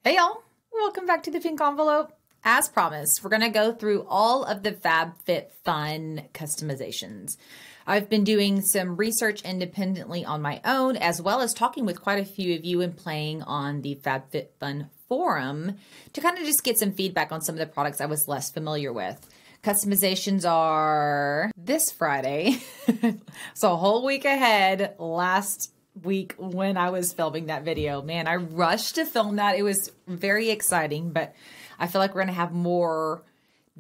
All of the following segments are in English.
Hey y'all, welcome back to the Pink Envelope. As promised, we're going to go through all of the FabFitFun customizations. I've been doing some research independently on my own, as well as talking with quite a few of you and playing on the FabFitFun forum to kind of just get some feedback on some of the products I was less familiar with. Customizations are this Friday, so a whole week ahead. Last week when I was filming that video, man, I rushed to film that. It was very exciting, but I feel like we're going to have more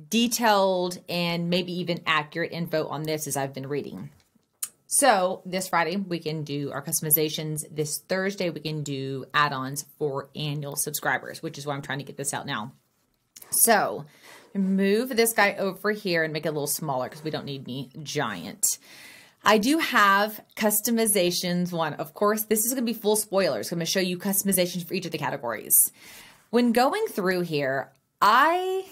detailed and maybe even accurate info on this as I've been reading. So this Friday, we can do our customizations. This Thursday, we can do add-ons for annual subscribers, which is why I'm trying to get this out now. So move this guy over here and make it a little smaller because we don't need any giant. I do have customizations one. Of course, this is going to be full spoilers. I'm going to show you customizations for each of the categories. When going through here, I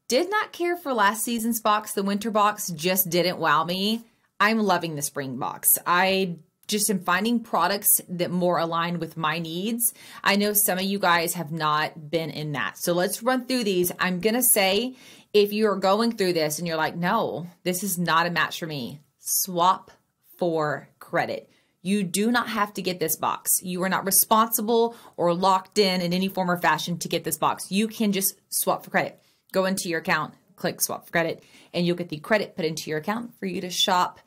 did not care for last season's box. The winter box just didn't wow me. I'm loving the spring box. I just am finding products that more align with my needs. I know some of you guys have not been in that. So let's run through these. I'm going to say, if you're going through this and you're like, no, this is not a match for me, swap for credit. You do not have to get this box. You are not responsible or locked in any form or fashion to get this box. You can just swap for credit. Go into your account, click swap for credit, and you'll get the credit put into your account for you to shop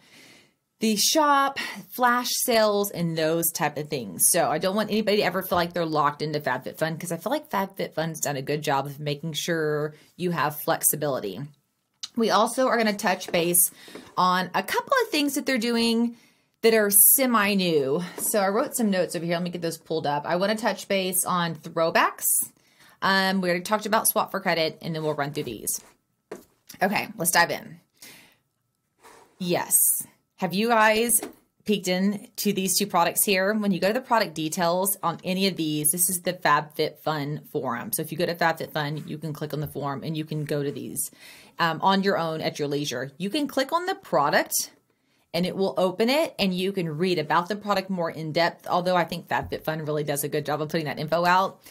the shop, flash sales, and those type of things. So I don't want anybody to ever feel like they're locked into FabFitFun, because I feel like FabFitFun's done a good job of making sure you have flexibility. We also are going to touch base on a couple of things that they're doing that are semi-new. So I wrote some notes over here. Let me get those pulled up. I want to touch base on Throwbacks. We already talked about swap for credit, and then we'll run through these. Okay, let's dive in. Yes. Have you guys peeked into these two products here? When you go to the product details on any of these, this is the FabFitFun forum. So if you go to FabFitFun, you can click on the forum and you can go to these on your own at your leisure. You can click on the product and it will open it and you can read about the product more in depth. Although I think FabFitFun really does a good job of putting that info out.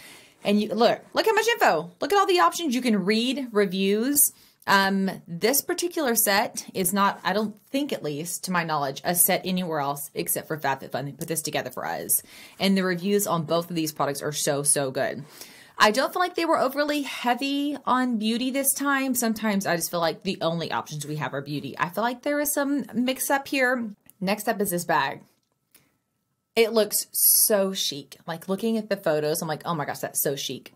And you look how much info. Look at all the options. You can read reviews. This particular set is not, I don't think, at least to my knowledge, a set anywhere else except for FabFitFun. They put this together for us. And the reviews on both of these products are so good. I don't feel like they were overly heavy on beauty this time. Sometimes I just feel like the only options we have are beauty. I feel like there is some mix up here. Next up is this bag. It looks so chic. Like looking at the photos, I'm like, oh my gosh, that's so chic.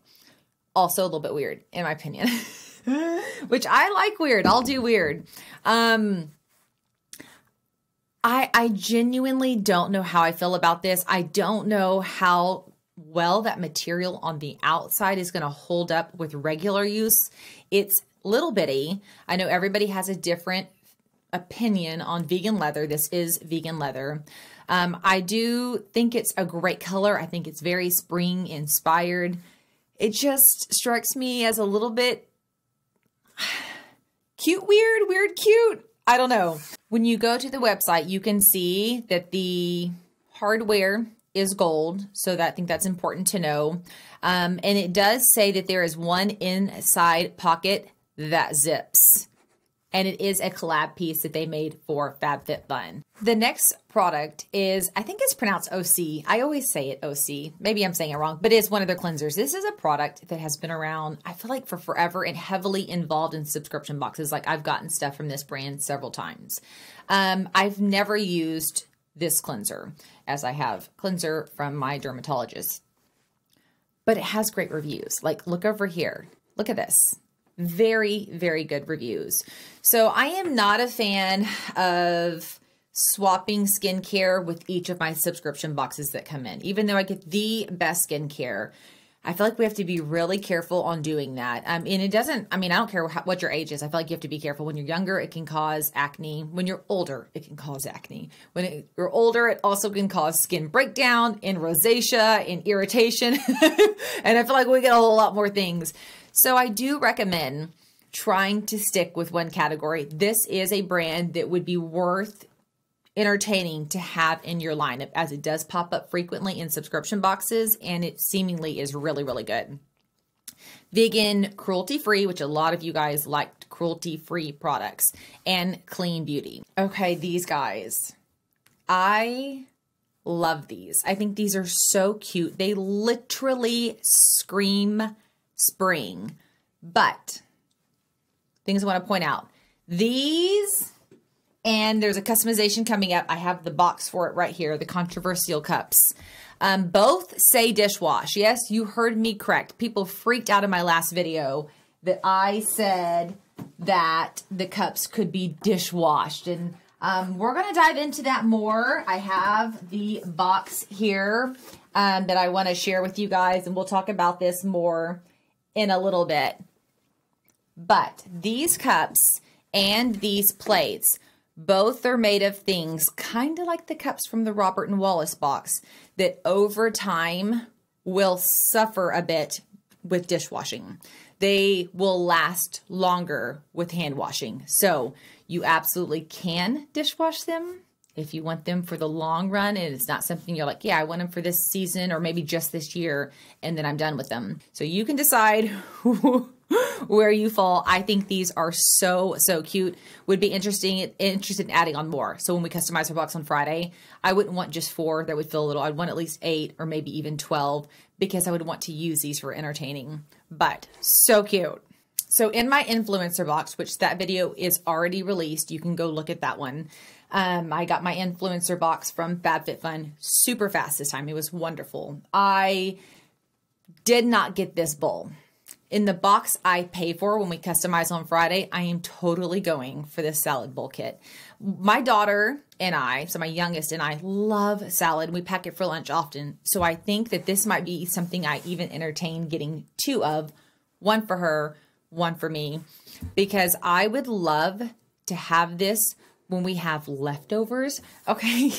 Also a little bit weird in my opinion. Which I like weird. I'll do weird. I genuinely don't know how I feel about this. I don't know how well that material on the outside is going to hold up with regular use. It's little bitty. I know everybody has a different opinion on vegan leather. This is vegan leather. I do think it's a great color. I think it's very spring inspired. It just strikes me as a little bit cute, weird, cute. I don't know. When you go to the website, you can see that the hardware is gold. So I think that's important to know. And it does say that there is one inside pocket that zips. And it is a collab piece that they made for FabFitFun. The next product is, I think it's pronounced OC. I always say it OC. Maybe I'm saying it wrong, but it's one of their cleansers. This is a product that has been around, I feel like, for forever and heavily involved in subscription boxes. Like I've gotten stuff from this brand several times. I've never used this cleanser, as I have cleanser from my dermatologist. But it has great reviews. Like look over here. Look at this. Very good reviews. So I am not a fan of swapping skincare with each of my subscription boxes that come in. Even though I get the best skincare, I feel like we have to be really careful on doing that. And it doesn't, I mean, I don't care what your age is. I feel like you have to be careful. When you're younger, it can cause acne. When you're older, it can cause acne. When you're older, it also can cause skin breakdown and rosacea and irritation. And I feel like we get a whole lot more things. So I do recommend trying to stick with one category. This is a brand that would be worth entertaining to have in your lineup, as it does pop up frequently in subscription boxes, and it seemingly is really, really good. Vegan, cruelty-free, which a lot of you guys liked cruelty-free products, and clean beauty. Okay, these guys, I love these. I think these are so cute. They literally scream spring. But things I want to point out, these, and there's a customization coming up. I have the box for it right here, the controversial cups. Both say dishwash. Yes, you heard me correct. People freaked out in my last video that I said that the cups could be dishwashed. And we're going to dive into that more. I have the box here that I want to share with you guys, and we'll talk about this more in a little bit. But these cups and these plates, both are made of things kind of like the cups from the Robert and Wallace box that over time will suffer a bit with dishwashing. They will last longer with hand washing. So you absolutely can dishwash them if you want them for the long run, and it's not something you're like, yeah, I want them for this season or maybe just this year, and then I'm done with them. So you can decide where you fall. I think these are so, so cute. Would be interested in adding on more. So when we customize our box on Friday, I wouldn't want just 4. That would feel a little. I'd want at least 8 or maybe even 12, because I would want to use these for entertaining. But so cute. So in my influencer box, which that video is already released, you can go look at that one. I got my influencer box from FabFitFun super fast this time. It was wonderful. I did not get this bowl. In the box I pay for when we customize on Friday, I am totally going for this salad bowl kit. My daughter and I, so my youngest and I, love salad. We pack it for lunch often. So I think that this might be something I even entertain getting 2 of, 1 for her, 1 for me, because I would love to have this when we have leftovers. Okay.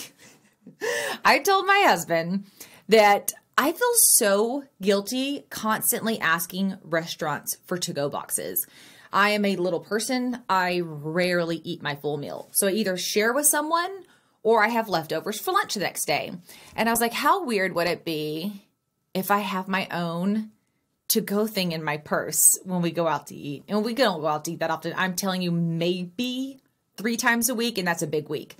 I told my husband that I feel so guilty constantly asking restaurants for to-go boxes. I am a little person. I rarely eat my full meal. So I either share with someone or I have leftovers for lunch the next day. And I was like, how weird would it be if I have my own to-go thing in my purse when we go out to eat? And we don't go out to eat that often. I'm telling you, maybe 3 times a week, and that's a big week.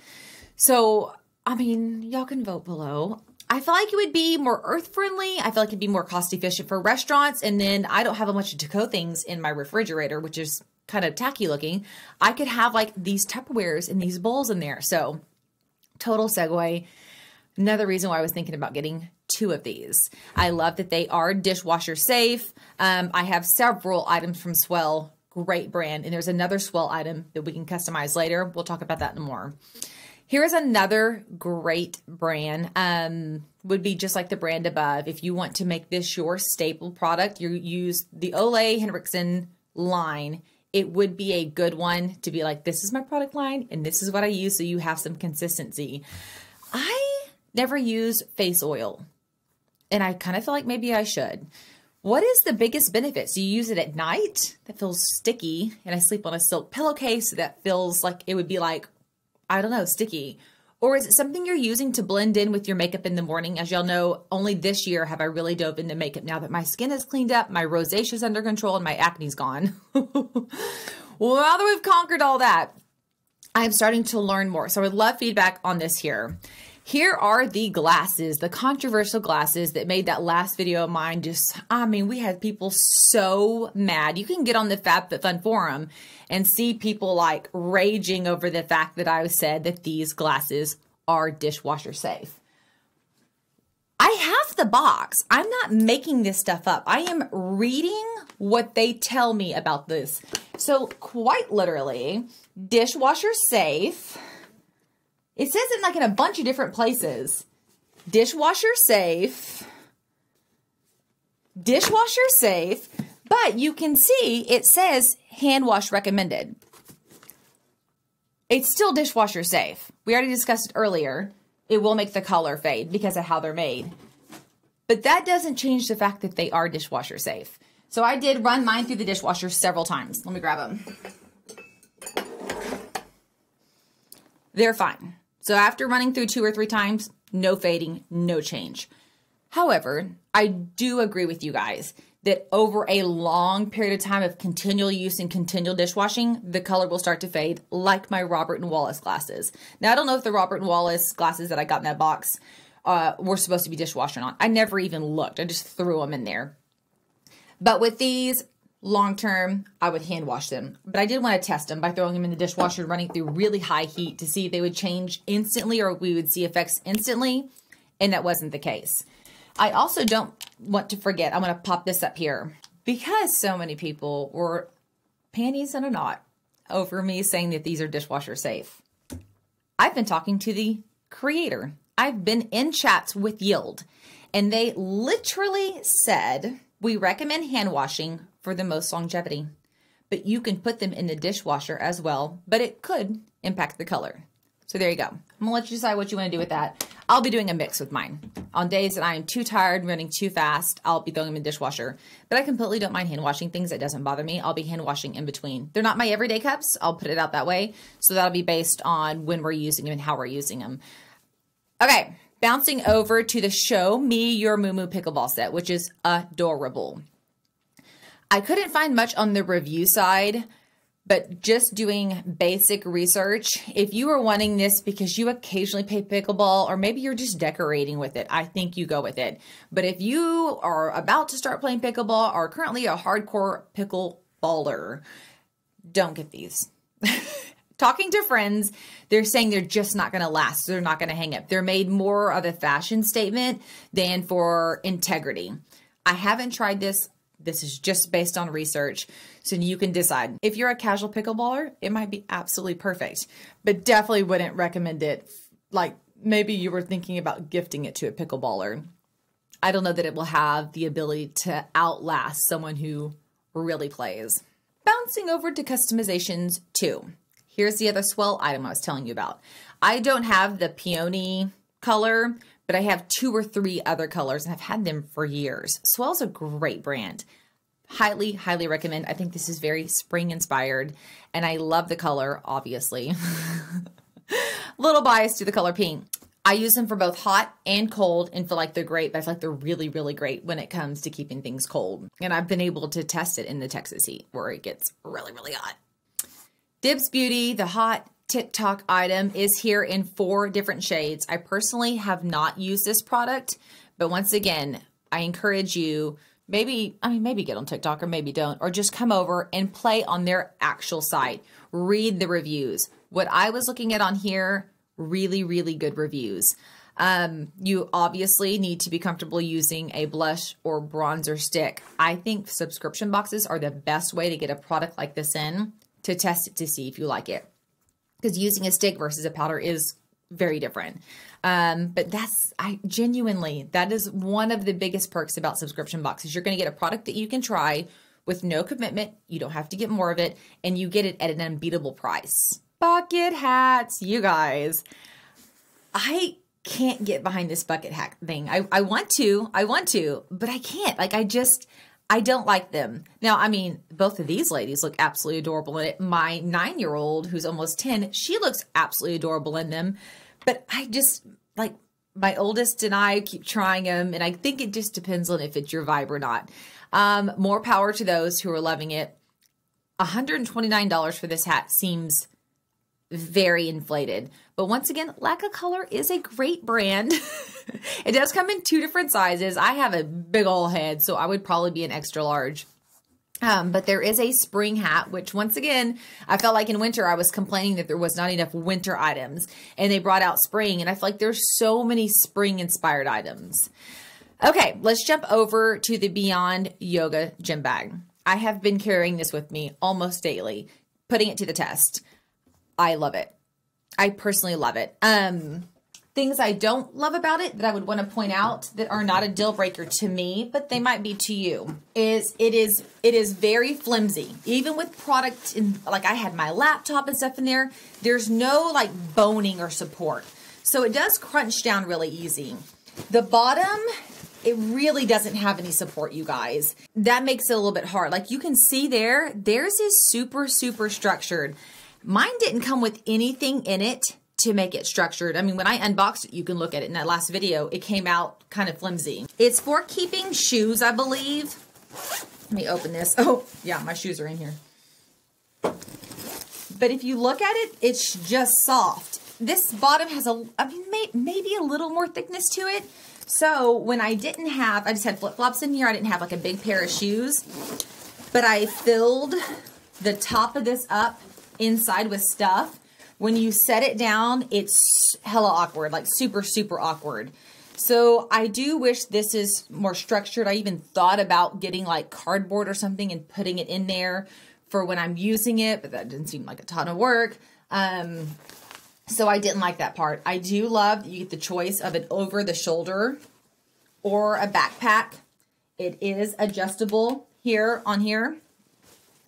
So, I mean, y'all can vote below. I feel like it would be more earth-friendly. I feel like it'd be more cost-efficient for restaurants. And then I don't have a bunch of to-go things in my refrigerator, which is kind of tacky looking. I could have like these Tupperwares and these bowls in there. So, total segue. Another reason why I was thinking about getting 2 of these. I love that they are dishwasher safe. I have several items from Swell. Great brand. And there's another Swell item that we can customize later. We'll talk about that more. Here's another great brand. Would be just like the brand above. If you want to make this your staple product, you use the Ole Henriksen line. It would be a good one to be like, this is my product line and this is what I use, so you have some consistency. I never use face oil, and I kind of feel like maybe I should. What is the biggest benefit? Do you use it at night? That feels sticky, and I sleep on a silk pillowcase that feels like it would be like, I don't know, sticky. Or is it something you're using to blend in with your makeup in the morning? As y'all know, only this year have I really dove into makeup now that my skin is cleaned up, my rosacea is under control, and my acne's gone. Well, now that we've conquered all that, I'm starting to learn more. So I would love feedback on this here. Here are the glasses, the controversial glasses that made that last video of mine just, I mean, we had people so mad. You can get on the FabFitFun forum and see people like raging over the fact that I said that these glasses are dishwasher safe. I have the box. I'm not making this stuff up. I am reading what they tell me about this. So quite literally, dishwasher safe. It says it like in a bunch of different places. Dishwasher safe. Dishwasher safe. But you can see it says hand wash recommended. It's still dishwasher safe. We already discussed it earlier. It will make the color fade because of how they're made. But that doesn't change the fact that they are dishwasher safe. So I did run mine through the dishwasher several times. Let me grab them. They're fine. So after running through 2 or 3 times, no fading, no change. However, I do agree with you guys that over a long period of time of continual use and continual dishwashing, the color will start to fade, like my Robert & Wallace glasses. Now, I don't know if the Robert & Wallace glasses that I got in that box were supposed to be dishwashed or not. I never even looked. I just threw them in there. But with these, long term, I would hand wash them. But I did want to test them by throwing them in the dishwasher, running through really high heat to see if they would change instantly or we would see effects instantly. And that wasn't the case. I also don't want to forget, I'm going to pop this up here, because so many people were panties in a knot over me saying that these are dishwasher safe. I've been talking to the creator. I've been in chats with Yield, and they literally said, we recommend hand washing for the most longevity, but you can put them in the dishwasher as well, but it could impact the color. So there you go. I'm gonna let you decide what you want to do with that. I'll be doing a mix with mine. On days that I am too tired, running too fast, I'll be throwing them in the dishwasher. But I completely don't mind hand washing things. That doesn't bother me. I'll be hand washing in between. They're not my everyday cups. I'll put it out that way. So that'll be based on when we're using them and how we're using them. Okay, bouncing over to the Show Me Your Moo Moo Pickleball set, which is adorable. I couldn't find much on the review side, but just doing basic research, if you are wanting this because you occasionally play pickleball or maybe you're just decorating with it, I think you go with it. But if you are about to start playing pickleball or currently a hardcore pickleballer, don't get these. Talking to friends, they're saying they're just not going to last. They're not going to hang up. They're made more of a fashion statement than for integrity. I haven't tried this. This is just based on research, so you can decide. If you're a casual pickleballer, it might be absolutely perfect, but definitely wouldn't recommend it. Like maybe you were thinking about gifting it to a pickleballer. I don't know that it will have the ability to outlast someone who really plays. Bouncing over to customizations 2. Here's the other swell item I was telling you about. I don't have the peony color, but I have 2 or 3 other colors and I've had them for years. Swell's a great brand. Highly, highly recommend. I think this is very spring inspired and I love the color, obviously. Little bias to the color pink. I use them for both hot and cold and feel like they're great, but I feel like they're really, really great when it comes to keeping things cold. And I've been able to test it in the Texas heat where it gets really, really hot. Dibs Beauty, the hot TikTok item, is here in 4 different shades. I personally have not used this product, but once again, I encourage you, maybe get on TikTok or maybe don't, or just come over and play on their actual site. Read the reviews. What I was looking at on here, really, really good reviews. You obviously need to be comfortable using a blush or bronzer stick. I think subscription boxes are the best way to get a product like this in, to test it to see if you like it. Because using a stick versus a powder is very different. But genuinely, that is one of the biggest perks about subscription boxes. You're going to get a product that you can try with no commitment. You don't have to get more of it, and you get it at an unbeatable price. Bucket hats, you guys. I can't get behind this bucket hat thing. I want to, but I can't. Like, I don't like them. Now, I mean, both of these ladies look absolutely adorable in it. My 9-year-old, who's almost 10, she looks absolutely adorable in them. But I just, like, my oldest and I keep trying them, and I think it just depends on if it's your vibe or not. More power to those who are loving it. $129 for this hat seems very inflated. But once again, Lack of Color is a great brand. It does come in 2 different sizes. I have a big old head, so I would probably be an extra large. But there is a spring hat, which once again, I felt like in winter, I was complaining that there was not enough winter items, and they brought out spring, and I feel like there's so many spring inspired items. Okay, let's jump over to the Beyond Yoga gym bag. I have been carrying this with me almost daily, putting it to the test. I love it. I personally love it. Things I don't love about it that I would want to point out that are not a deal breaker to me, but they might be to you, is it is very flimsy. Even with product in, like I had my laptop and stuff in there, there's no like boning or support. So it does crunch down really easy. The bottom, it really doesn't have any support, you guys. That makes it a little bit hard. Like you can see there, theirs is super, super structured. Mine didn't come with anything in it to make it structured. I mean, when I unboxed it, you can look at it in that last video, it came out kind of flimsy. It's for keeping shoes, I believe. Let me open this. Oh, yeah, my shoes are in here. But if you look at it, it's just soft. This bottom has maybe a little more thickness to it. So when I just had flip-flops in here. I didn't have like a big pair of shoes. But I filled the top of this up inside with stuff. When you set it down, it's hella awkward, like super, super awkward. So I do wish this is more structured. I even thought about getting like cardboard or something and putting it in there for when I'm using it, but that didn't seem like a ton of work. So I didn't like that part. I do love that you get the choice of an over the shoulder or a backpack. It is adjustable here on here.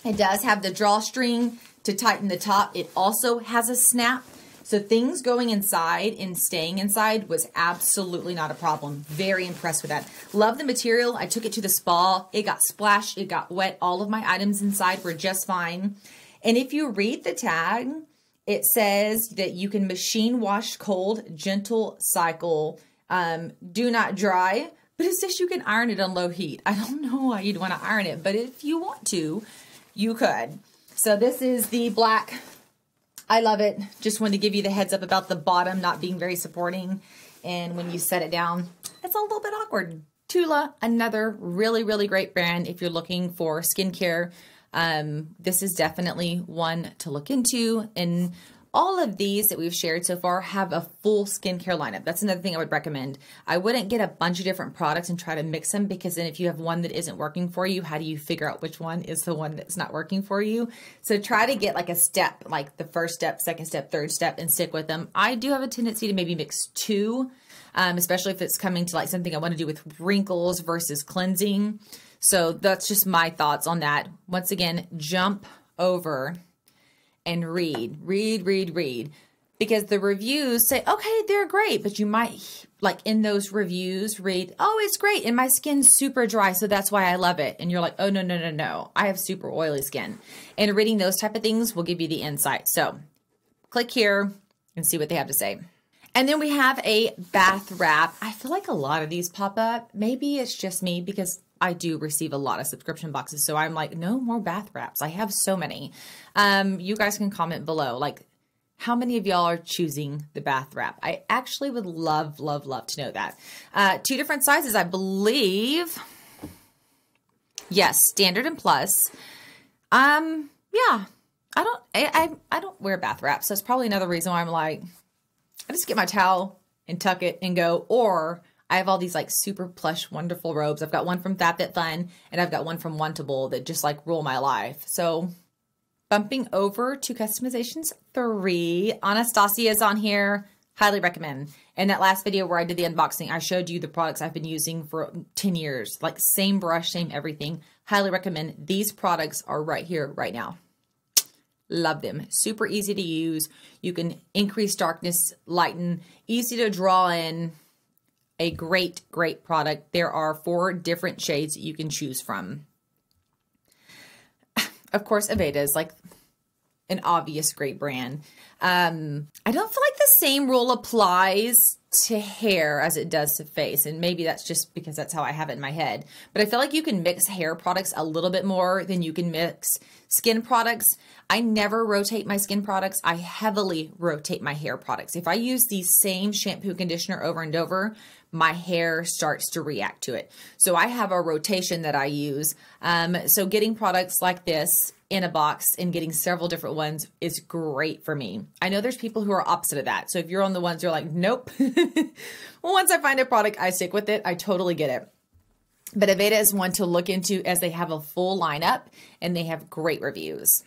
It does have the drawstring to tighten the top. It also has a snap. So things going inside and staying inside was absolutely not a problem. Very impressed with that. Love the material. I took it to the spa. It got splashed. It got wet. All of my items inside were just fine. And if you read the tag, it says that you can machine wash cold, gentle cycle, do not dry. But it says you can iron it on low heat. I don't know why you'd want to iron it, but if you want to, you could. So this is the black. I love it. Just wanted to give you the heads up about the bottom not being very supporting. And when you set it down, it's a little bit awkward. Tula, another really, really great brand if you're looking for skincare. This is definitely one to look into. And all of these that we've shared so far have a full skincare lineup. That's another thing I would recommend. I wouldn't get a bunch of different products and try to mix them, because then if you have one that isn't working for you, how do you figure out which one is the one that's not working for you? So try to get like a step, like the first step, second step, third step, and stick with them. I do have a tendency to maybe mix two, especially if it's coming to like something I want to do with wrinkles versus cleansing. So that's just my thoughts on that. Once again, jump over and read. Because the reviews say, okay, they're great, but you might, like in those reviews, read, oh, it's great, and my skin's super dry, so that's why I love it. And you're like, oh, no, I have super oily skin. And reading those type of things will give you the insight. So click here and see what they have to say. And then we have a bath wrap. I feel like a lot of these pop up. Maybe it's just me, because I do receive a lot of subscription boxes. So I'm like, no more bath wraps. I have so many. You guys can comment below, like, how many of y'all are choosing the bath wrap? I actually would love to know that. Two different sizes, I believe. Yes, standard and plus. Yeah, I don't wear bath wraps. So it's probably another reason why I'm like, I just get my towel and tuck it and go. Or I have all these like super plush, wonderful robes. I've got one from FabFitFun and I've got one from Wantable that just like rule my life. So bumping over to customizations 3, Anastasia is on here. Highly recommend. In that last video where I did the unboxing, I showed you the products I've been using for 10 years, like same brush, same everything. Highly recommend. These products are right here, right now. Love them. Super easy to use. You can increase darkness, lighten, easy to draw in. A great product. There are 4 different shades that you can choose from. Of course, Aveda is like an obvious great brand. I don't feel like the same rule applies to hair as it does to face. And maybe that's just because that's how I have it in my head. But I feel like you can mix hair products a little bit more than you can mix skin products. I never rotate my skin products. I heavily rotate my hair products. If I use the same shampoo conditioner over and over, my hair starts to react to it. So I have a rotation that I use. So getting products like this in a box and getting several different ones is great for me. I know there's people who are opposite of that. So if you're on the ones who are like, nope. Once I find a product, I stick with it. I totally get it. But Aveda is one to look into, as they have a full lineup and they have great reviews.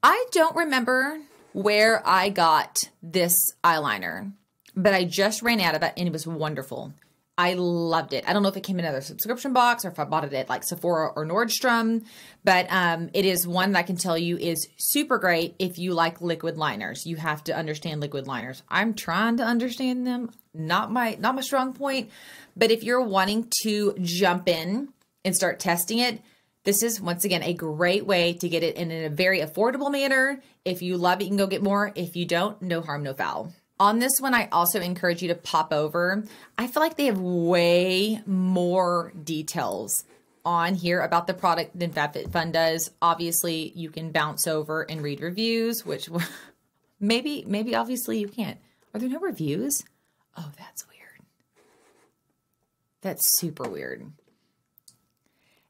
I don't remember where I got this eyeliner, but I just ran out of it and it was wonderful. I loved it. I don't know if it came in another subscription box or if I bought it at like Sephora or Nordstrom, but it is one that I can tell you is super great if you like liquid liners. You have to understand liquid liners. I'm trying to understand them. Not my strong point, but if you're wanting to jump in and start testing it, this is, once again, a great way to get it in a very affordable manner. If you love it, you can go get more. If you don't, no harm, no foul. On this one, I also encourage you to pop over. I feel like they have way more details on here about the product than FabFitFun does. Obviously, you can bounce over and read reviews, which maybe obviously you can't. Are there no reviews? Oh, that's weird. That's super weird.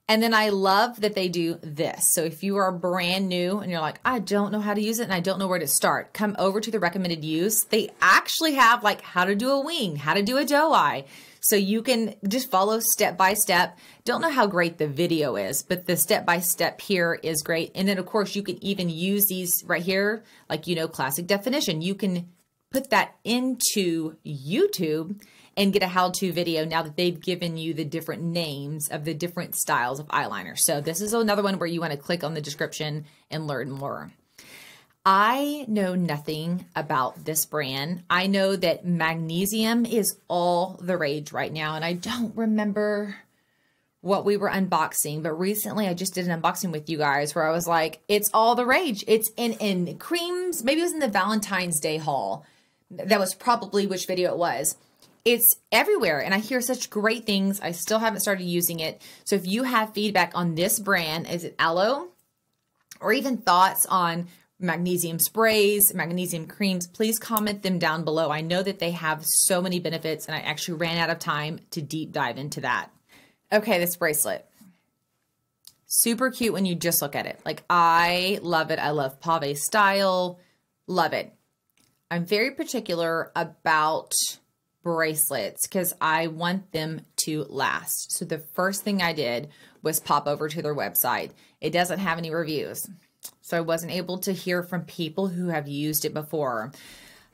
And then I love that they do this. So if you are brand new and you're like, I don't know how to use it and I don't know where to start, come over to the recommended use. They actually have like how to do a wing, how to do a doe eye. So you can just follow step by step. Don't know how great the video is, but the step by step here is great. And then of course you can even use these right here, like, you know, classic definition. You can put that into YouTube and get a how-to video now that they've given you the different names of the different styles of eyeliner. So this is another one where you want to click on the description and learn more. I know nothing about this brand. I know that magnesium is all the rage right now, and I don't remember what we were unboxing, but recently I just did an unboxing with you guys where I was like, it's all the rage. It's in creams. Maybe it was in the Valentine's Day haul. That was probably which video it was. It's everywhere, and I hear such great things. I still haven't started using it. So if you have feedback on this brand, is it aloe, or even thoughts on magnesium sprays, magnesium creams, please comment them down below. I know that they have so many benefits, and I actually ran out of time to deep dive into that. Okay, this bracelet. Super cute when you just look at it. Like, I love it. I love pave style. Love it. I'm very particular about bracelets because I want them to last. So the first thing I did was pop over to their website. It doesn't have any reviews, so I wasn't able to hear from people who have used it before.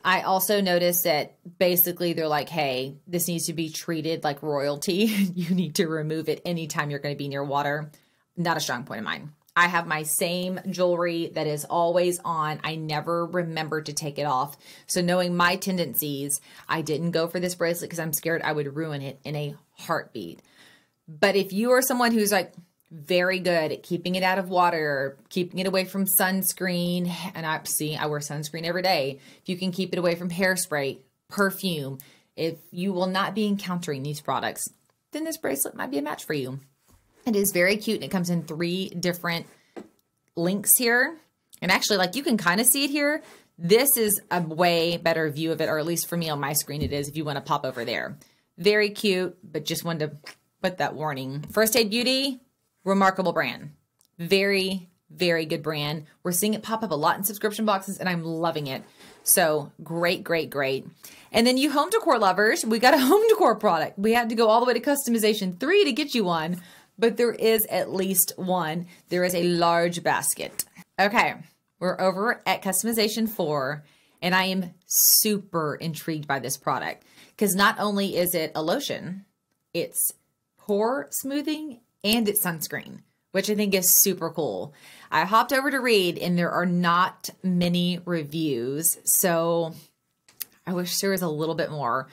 I also noticed that basically they're like, hey, this needs to be treated like royalty. You need to remove it anytime you're going to be near water. Not a strong point of mine. I have my same jewelry that is always on. I never remember to take it off. So knowing my tendencies, I didn't go for this bracelet because I'm scared I would ruin it in a heartbeat. But if you are someone who's like very good at keeping it out of water, keeping it away from sunscreen, and I wear sunscreen every day. If you can keep it away from hairspray, perfume, if you will not be encountering these products, then this bracelet might be a match for you. It is very cute, and it comes in 3 different links here. And actually, like, you can kind of see it here. This is a way better view of it, or at least for me on my screen it is, if you want to pop over there. Very cute, but just wanted to put that warning. First Aid Beauty, remarkable brand. Very, very good brand. We're seeing it pop up a lot in subscription boxes, and I'm loving it. So great, great, great. And then you home decor lovers, we got a home decor product. We had to go all the way to customization 3 to get you one. But there is at least one. There is a large basket. Okay, we're over at customization 4, and I am super intrigued by this product because not only is it a lotion, it's pore smoothing and it's sunscreen, which I think is super cool. I hopped over to read, and there are not many reviews, so I wish there was a little bit more.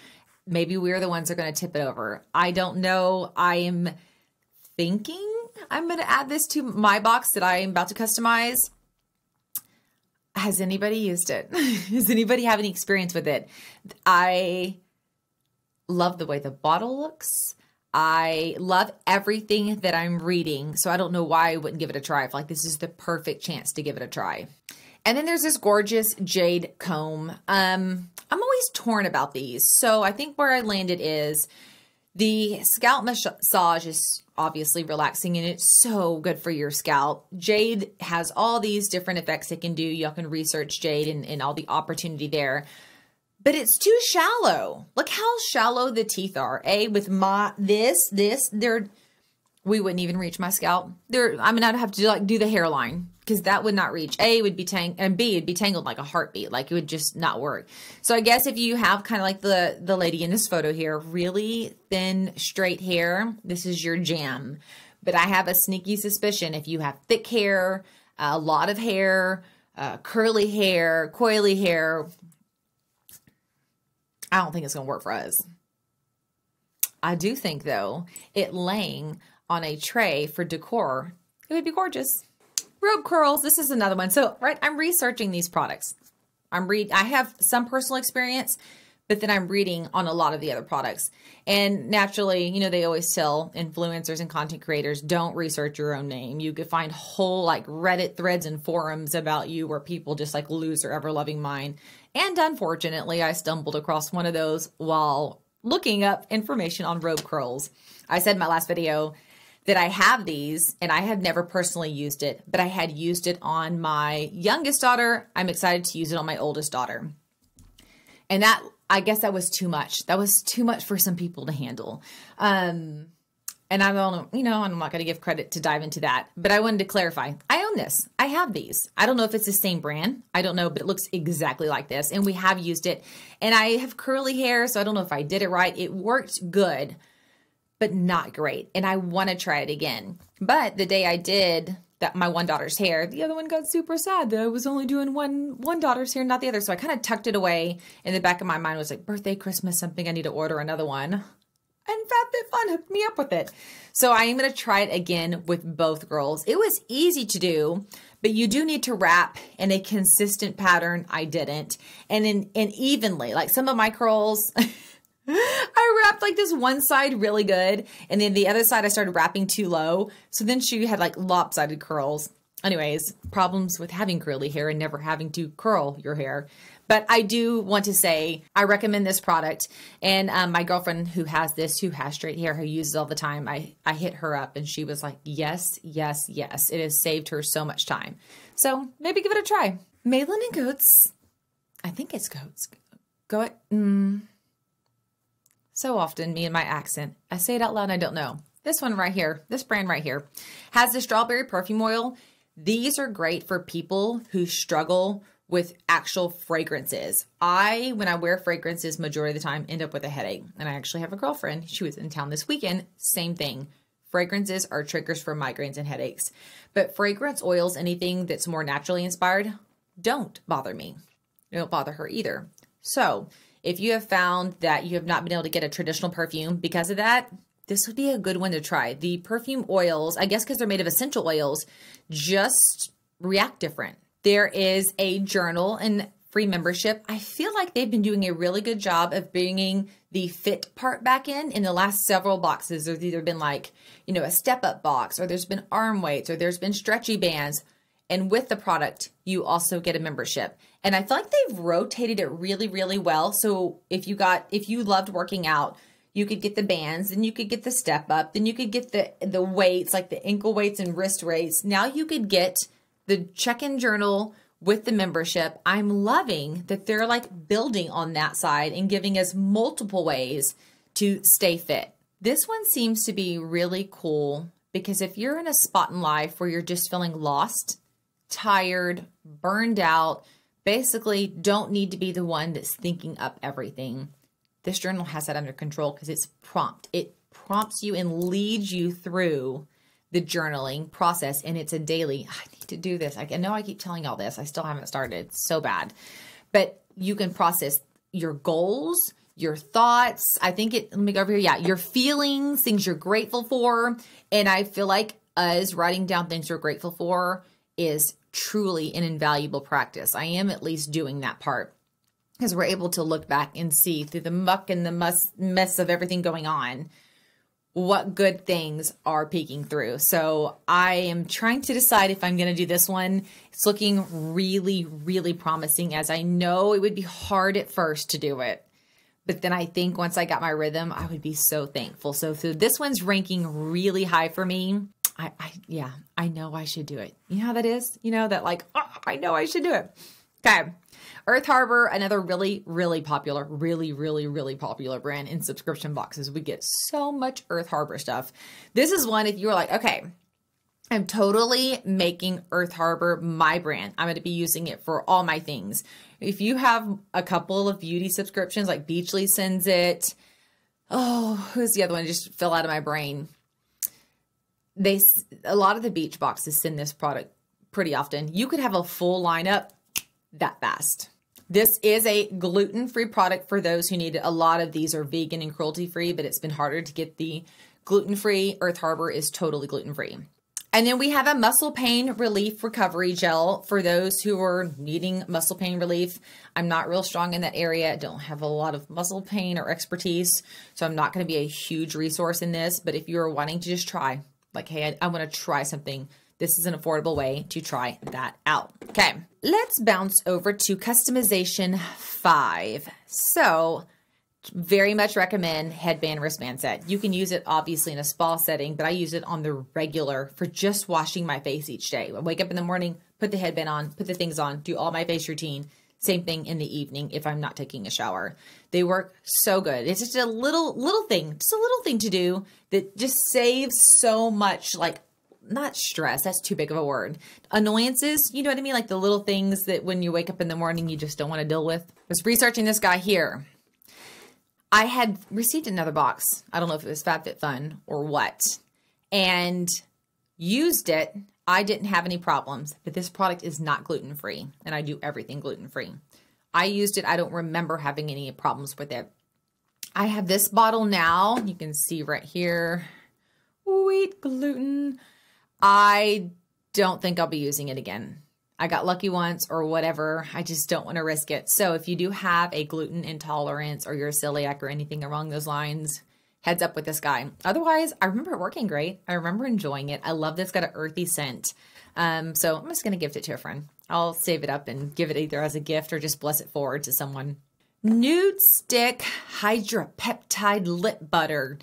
Maybe we're the ones that are going to tip it over. I don't know. I am thinking I'm going to add this to my box that I am about to customize. Has anybody used it? Does anybody have any experience with it? I love the way the bottle looks. I love everything that I'm reading, so I don't know why I wouldn't give it a try. I feel like this is the perfect chance to give it a try. And then there's this gorgeous jade comb. I'm always torn about these. So I think where I landed is the scalp massage is obviously relaxing, and it's so good for your scalp. Jade has all these different effects it can do. Y'all can research jade and all the opportunity there. But it's too shallow. Look how shallow the teeth are. With we wouldn't even reach my scalp. I mean, I'd have to like do the hairline because that would not reach. It would be and B, it'd be tangled like a heartbeat. Like it would just not work. So I guess if you have kind of like the lady in this photo here, really thin, straight hair, this is your jam. But I have a sneaky suspicion if you have thick hair, a lot of hair, curly hair, coily hair, I don't think it's going to work for us. I do think, though, it laying on a tray for decor, it would be gorgeous. RobeCurls, this is another one. So, right, I'm researching these products. I have some personal experience, but then I'm reading on a lot of the other products. And naturally, you know, they always tell influencers and content creators, don't research your own name. You could find whole like Reddit threads and forums about you where people just like lose their ever loving mind. And unfortunately, I stumbled across one of those while looking up information on RobeCurls. I said in my last video that I have these and I have never personally used it, but I had used it on my youngest daughter. I'm excited to use it on my oldest daughter. And that, I guess that was too much. That was too much for some people to handle. And I don't, you know, I'm not going to give credit to dive into that, but I wanted to clarify. I own this. I have these. I don't know if it's the same brand. I don't know, but it looks exactly like this. And we have used it. And I have curly hair, so I don't know if I did it right. It worked good, but not great. And I want to try it again. But the day I did that, my one daughter's hair, the other one got super sad that I was only doing one daughter's hair, not the other. So I kind of tucked it away. In the back of my mind was like, birthday, Christmas, something, I need to order another one. And FabFitFun hooked me up with it. So I am going to try it again with both girls. It was easy to do, but you do need to wrap in a consistent pattern. I didn't. And evenly, like some of my curls, I wrapped like this one side really good. And then the other side, I started wrapping too low. So then she had like lopsided curls. Anyways, problems with having curly hair and never having to curl your hair. But I do want to say I recommend this product. And my girlfriend who has this, who has straight hair, who uses it all the time, I hit her up and she was like, yes, yes, yes. It has saved her so much time. So maybe give it a try. Malin and Goats. I think it's Goats. So often, me and my accent, I say it out loud and I don't know. This one right here, this brand right here, has the strawberry perfume oil. These are great for people who struggle with actual fragrances. When I wear fragrances, majority of the time, end up with a headache. And I actually have a girlfriend. She was in town this weekend. Same thing. Fragrances are triggers for migraines and headaches. But fragrance oils, anything that's more naturally inspired, don't bother me. They don't bother her either. So if you have found that you have not been able to get a traditional perfume because of that, this would be a good one to try. The perfume oils, I guess because they're made of essential oils, just react different. There is a journal and free membership. I feel like they've been doing a really good job of bringing the fit part back in the last several boxes. There's either been like, you know, a step up box, or there's been arm weights, or there's been stretchy bands. And with the product, you also get a membership. And I feel like they've rotated it really, really well. So if you loved working out, you could get the bands, then you could get the step up, then you could get the weights, like the ankle weights and wrist weights. Now you could get the check-in journal with the membership. I'm loving that they're like building on that side and giving us multiple ways to stay fit. This one seems to be really cool because if you're in a spot in life where you're just feeling lost, tired, burned out, basically don't need to be the one that's thinking up everything, this journal has that under control because it's prompt. It prompts you and leads you through the journaling process, and it's a daily. I need to do this. I know I keep telling all this. I still haven't started. It's so bad. But you can process your goals, your thoughts. I think let me go over here. Yeah, your feelings, things you're grateful for. And I feel like us writing down things we're grateful for is truly an invaluable practice. I am at least doing that part because we're able to look back and see through the muck and the mess of everything going on what good things are peeking through. So I am trying to decide if I'm going to do this one. It's looking really, really promising, as I know it would be hard at first to do it. But then I think once I got my rhythm, I would be so thankful. So this one's ranking really high for me. Yeah, I know I should do it. You know how that is? You know, that like, oh, I know I should do it. Okay. Earth Harbor, another really, really popular, really popular brand in subscription boxes. We get so much Earth Harbor stuff. This is one, if you were like, okay, I'm totally making Earth Harbor my brand. I'm going to be using it for all my things. If you have a couple of beauty subscriptions, like Beachly sends it. Oh, who's the other one? It just fell out of my brain. A lot of the beach boxes send this product pretty often. You could have a full lineup that fast. This is a gluten-free product for those who need it. A lot of these are vegan and cruelty-free, but it's been harder to get the gluten-free. Earth Harbor is totally gluten-free. And then we have a muscle pain relief recovery gel for those who are needing muscle pain relief. I'm not real strong in that area. I don't have a lot of muscle pain or expertise, so I'm not going to be a huge resource in this. But if you're wanting to just try, like, hey, I want to try something, this is an affordable way to try that out. Okay, let's bounce over to customization 5. So very much recommend headband wristband set. You can use it obviously in a spa setting, but I use it on the regular for just washing my face each day. I wake up in the morning, put the headband on, put the things on, do all my face routine. Same thing in the evening if I'm not taking a shower. They work so good. It's just a little thing, just a little thing to do that just saves so much, like, not stress, that's too big of a word. Annoyances, you know what I mean? Like the little things that when you wake up in the morning, you just don't want to deal with. I was researching this guy here. I had received another box. I don't know if it was FabFitFun or what, and used it. I didn't have any problems, but this product is not gluten-free, and I do everything gluten-free. I used it. I don't remember having any problems with it. I have this bottle now. You can see right here, wheat gluten. I don't think I'll be using it again. I got lucky once or whatever. I just don't want to risk it. So if you do have a gluten intolerance or you're celiac or anything along those lines, heads up with this guy. Otherwise, I remember it working great. I remember enjoying it. I love this. Got an earthy scent. So I'm just going to gift it to a friend. I'll save it up and give it either as a gift or just bless it forward to someone. NUDESTIX Hydra-Peptide Lip Butter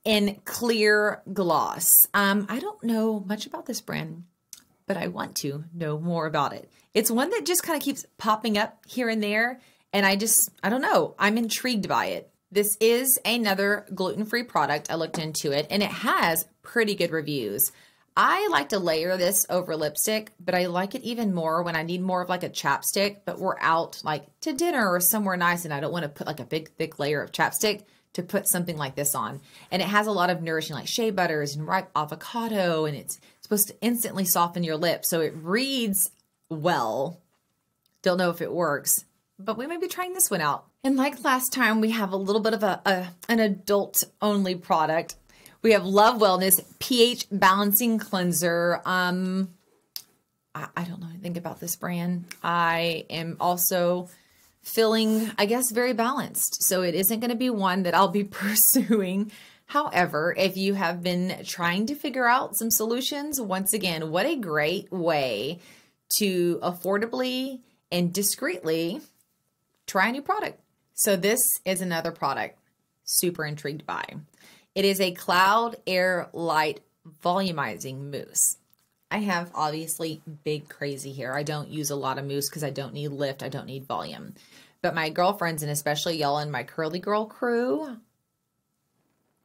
in clear gloss. I don't know much about this brand, but I want to know more about it. It's one that just kind of keeps popping up here and there. And I don't know. I'm intrigued by it. This is another gluten-free product. I looked into it and it has pretty good reviews. I like to layer this over lipstick, but I like it even more when I need more of like a chapstick, but we're out like to dinner or somewhere nice and I don't want to put like a big thick layer of chapstick to put something like this on. And it has a lot of nourishing like shea butters and ripe avocado, and it's supposed to instantly soften your lips. So it reads well. Don't know if it works, but we may be trying this one out. And like last time, we have a little bit of an adult only product. We have Love Wellness pH Balancing Cleanser. I don't know anything about this brand. I am also feeling, I guess, very balanced. So it isn't going to be one that I'll be pursuing. However, if you have been trying to figure out some solutions, once again, what a great way to affordably and discreetly try a new product. So this is another product super intrigued by. It is a Cloud Air Light Volumizing Mousse. I have obviously big crazy hair. I don't use a lot of mousse because I don't need lift. I don't need volume. But my girlfriends, and especially y'all in my curly girl crew,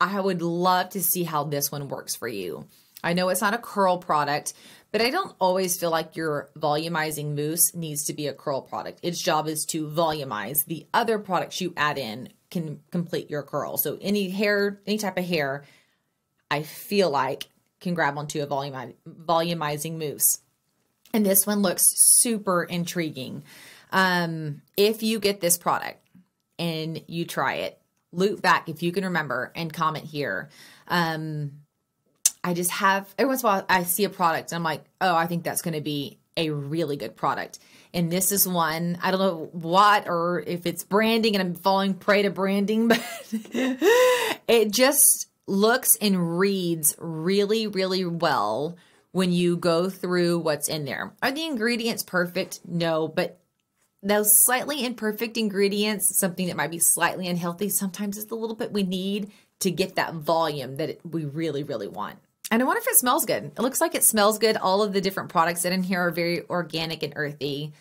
I would love to see how this one works for you. I know it's not a curl product, but I don't always feel like your volumizing mousse needs to be a curl product. Its job is to volumize. The other products you add in can complete your curl. So any type of hair, I feel like can grab onto a volumizing mousse. And this one looks super intriguing. If you get this product and you try it, loop back if you can remember and comment here. I just have, every once in a while I see a product and I'm like, oh, I think that's going to be a really good product. And this is one, I don't know what, or if it's branding and I'm falling prey to branding, but it just looks and reads really, really well when you go through what's in there. Are the ingredients perfect? No, but those slightly imperfect ingredients, something that might be slightly unhealthy, sometimes is the little bit we need to get that volume that we really, really want. And I wonder if it smells good. It looks like it smells good. All of the different products that are in here are very organic and earthy.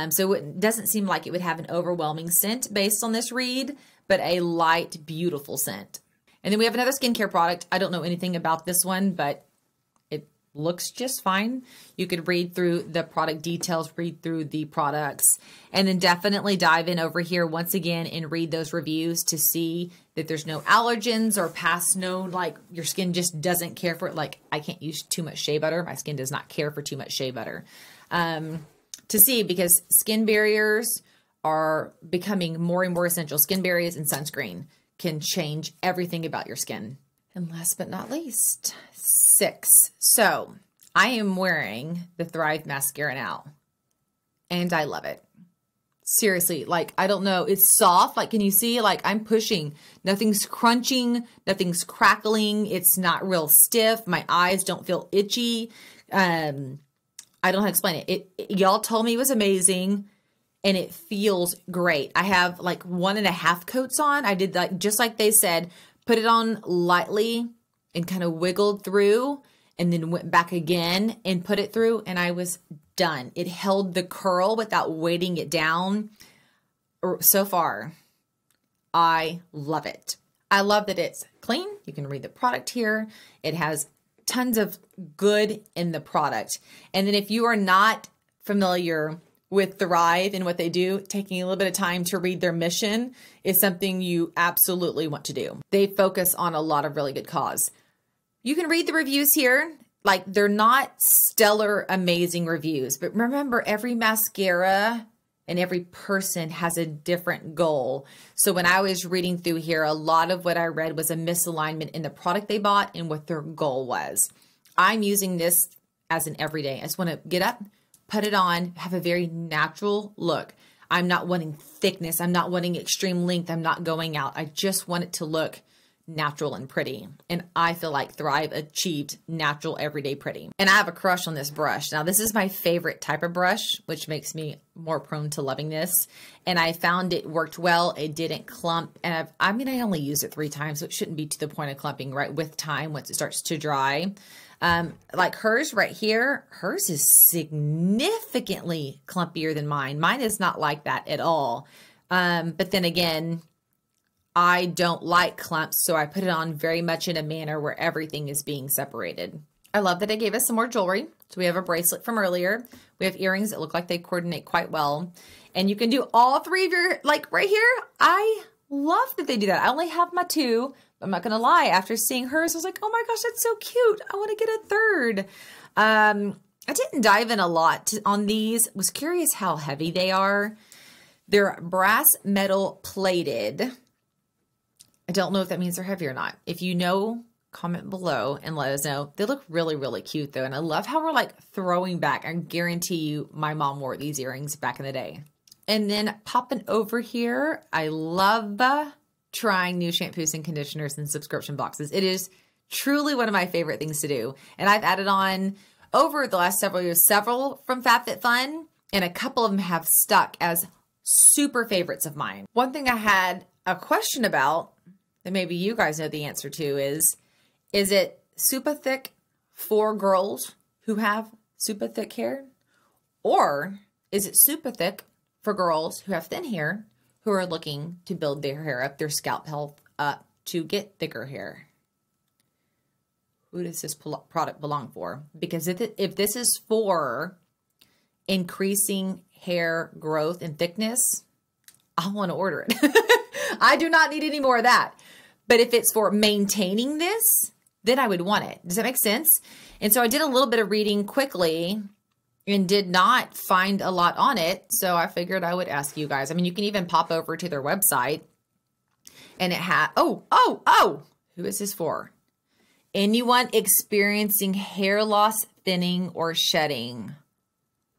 So it doesn't seem like it would have an overwhelming scent based on this read, but a light, beautiful scent. And then we have another skincare product. I don't know anything about this one, but it looks just fine. You could read through the product details, read through the products, and then definitely dive in over here once again and read those reviews to see that there's no allergens or past known, like your skin just doesn't care for it. Like I can't use too much shea butter. My skin does not care for too much shea butter. To see, because skin barriers are becoming more and more essential. Skin barriers and sunscreen can change everything about your skin. And last but not least, 6. So I am wearing the Thrive Mascara now, and I love it. Seriously, like, I don't know. It's soft. Like, can you see? Like, I'm pushing. Nothing's crunching. Nothing's crackling. It's not real stiff. My eyes don't feel itchy. I don't know how to explain it. Y'all told me it was amazing, and it feels great. I have like 1.5 coats on. I did like, just like they said, put it on lightly and kind of wiggled through, and then went back again and put it through, and I was done. It held the curl without weighting it down. So far, I love it. I love that it's clean. You can read the product here. It has tons of good in the product. And then if you are not familiar with Thrive and what they do, taking a little bit of time to read their mission is something you absolutely want to do. They focus on a lot of really good cause. You can read the reviews here. Like, they're not stellar, amazing reviews, but remember, every mascara and every person has a different goal. So when I was reading through here, a lot of what I read was a misalignment in the product they bought and what their goal was. I'm using this as an everyday. I just want to get up, put it on, have a very natural look. I'm not wanting thickness. I'm not wanting extreme length. I'm not going out. I just want it to look natural and pretty. And I feel like Thrive achieved natural, everyday pretty. And I have a crush on this brush. Now, this is my favorite type of brush, which makes me more prone to loving this. And I found it worked well. It didn't clump. And I only used it 3 times, so it shouldn't be to the point of clumping right with time once it starts to dry. Like hers right here, hers is significantly clumpier than mine. Mine is not like that at all. But then again, I don't like clumps, so I put it on very much in a manner where everything is being separated. I love that they gave us some more jewelry. So we have a bracelet from earlier. We have earrings that look like they coordinate quite well. And you can do all 3 of your, like right here, I love that they do that. I only have my 2. I'm not going to lie. After seeing hers, I was like, oh my gosh, that's so cute. I want to get a 3rd. I didn't dive in a lot on these. Was curious how heavy they are. They're brass metal plated. I don't know if that means they're heavy or not. If you know, comment below and let us know. They look really, really cute though. And I love how we're like throwing back. I guarantee you my mom wore these earrings back in the day. And then popping over here, I love trying new shampoos and conditioners and subscription boxes. It is truly one of my favorite things to do. And I've added on over the last several years, several from FabFitFun, and a couple of them have stuck as super favorites of mine. One thing I had a question about that maybe you guys know the answer to is it super thick for girls who have super thick hair? Or is it super thick for girls who have thin hair who are looking to build their hair up, their scalp health up to get thicker hair? Who does this product belong for? Because if this is for increasing hair growth and thickness, I want to order it. I do not need any more of that. But if it's for maintaining this, then I would want it. Does that make sense? And so I did a little bit of reading quickly and did not find a lot on it. So I figured I would ask you guys. I mean, you can even pop over to their website and it had, who is this for? Anyone experiencing hair loss, thinning, or shedding.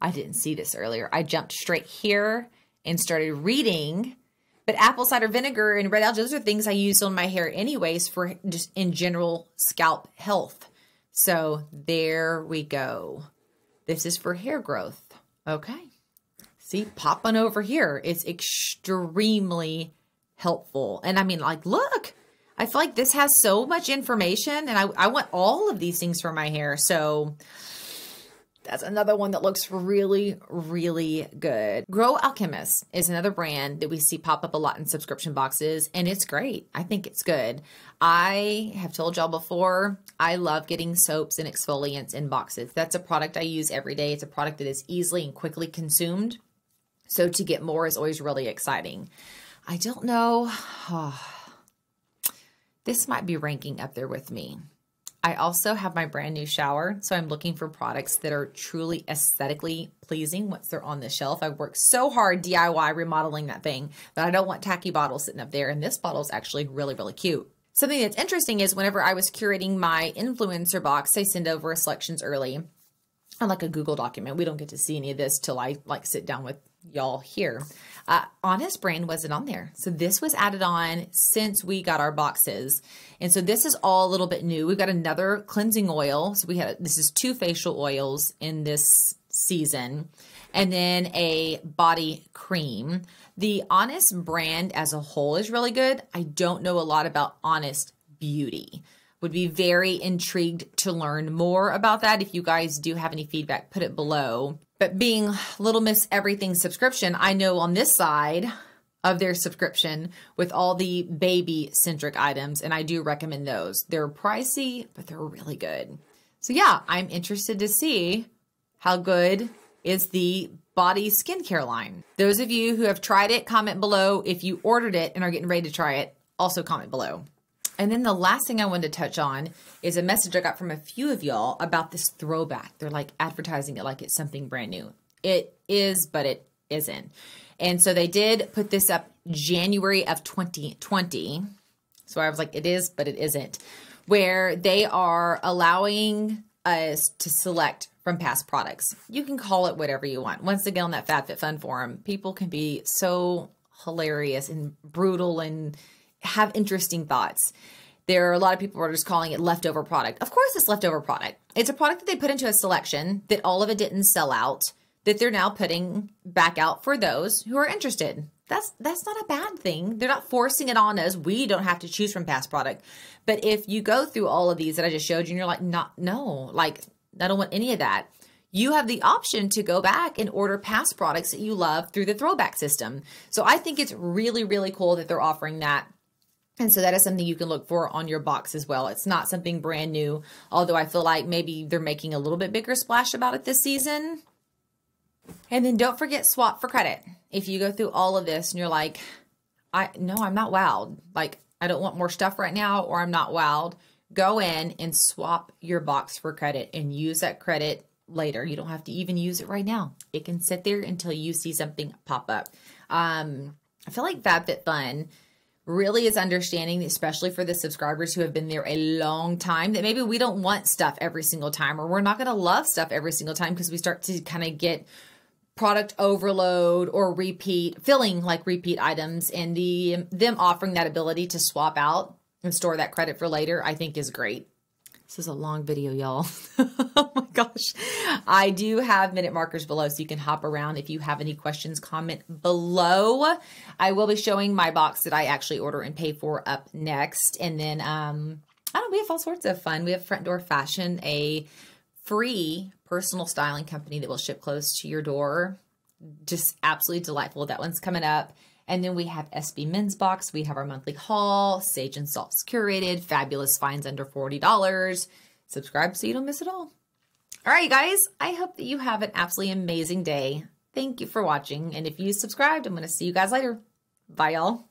I didn't see this earlier. I jumped straight here and started reading. But apple cider vinegar and red algae, those are things I use on my hair anyways for just in general scalp health. So there we go. This is for hair growth. Okay. See, popping over here. It's extremely helpful. And I mean, like, look, I feel like this has so much information and I want all of these things for my hair. So that's another one that looks really, really good. Grow Alchemist is another brand that we see pop up a lot in subscription boxes, and it's great. I think it's good. I have told y'all before, I love getting soaps and exfoliants in boxes. That's a product I use every day. It's a product that is easily and quickly consumed. So to get more is always really exciting. I don't know. This might be ranking up there with me. I also have my brand new shower, so I'm looking for products that are truly aesthetically pleasing once they're on the shelf. I've worked so hard DIY remodeling that thing that I don't want tacky bottles sitting up there, and this bottle is actually really, really cute. Something that's interesting is whenever I was curating my influencer box, I send over selections early. on like a Google document. We don't get to see any of this till I like sit down with y'all here. Honest brand wasn't on there. So this was added on since we got our boxes. And so this is all a little bit new. We've got another cleansing oil. So this is 2 facial oils in this season, and then a body cream. The Honest brand as a whole is really good. I don't know a lot about Honest Beauty. Would be very intrigued to learn more about that. If you guys do have any feedback, put it below. But being Little Miss Everything subscription, I know on this side of their subscription with all the baby centric items, and I do recommend those. They're pricey, but they're really good. So yeah, I'm interested to see how good is the body skincare line. Those of you who have tried it, comment below. If you ordered it and are getting ready to try it, also comment below. And then the last thing I wanted to touch on is a message I got from a few of y'all about this throwback. They're like advertising it like it's something brand new. It is, but it isn't. And so they did put this up January of 2020. So I was like, it is, but it isn't. Where they are allowing us to select from past products. You can call it whatever you want. Once again, on that FabFitFun forum, people can be so hilarious and brutal and have interesting thoughts. There are a lot of people who are just calling it leftover product. Of course it's leftover product. It's a product that they put into a selection that all of it didn't sell out, that they're now putting back out for those who are interested. That's not a bad thing. They're not forcing it on us. We don't have to choose from past product. But if you go through all of these that I just showed you and you're like, no, like I don't want any of that, you have the option to go back and order past products that you love through the throwback system. So I think it's really, really cool that they're offering that. And so that is something you can look for on your box as well. It's not something brand new, although I feel like maybe they're making a little bit bigger splash about it this season. And then don't forget swap for credit. If you go through all of this and you're like, no, I'm not wowed. Like, I don't want more stuff right now, or I'm not wowed. Go in and swap your box for credit and use that credit later. You don't have to even use it right now. It can sit there until you see something pop up. I feel like FabFitFun really is understanding, especially for the subscribers who have been there a long time, that maybe we don't want stuff every single time, or we're not going to love stuff every single time because we start to kind of get product overload or feeling like repeat items, and them offering that ability to swap out and store that credit for later, I think is great. This is a long video, y'all. Oh my gosh. I do have minute markers below, so you can hop around. If you have any questions, comment below. I will be showing my box that I actually order and pay for up next. And then, we have all sorts of fun. We have Front Door Fashion, a free personal styling company that will ship clothes to your door. Just absolutely delightful. That one's coming up. And then we have SB Men's Box. We have our monthly haul, Sage and Salt's curated, fabulous finds under $40. Subscribe so you don't miss it all. All right, guys, I hope that you have an absolutely amazing day. Thank you for watching. And if you subscribed, I'm going to see you guys later. Bye, y'all.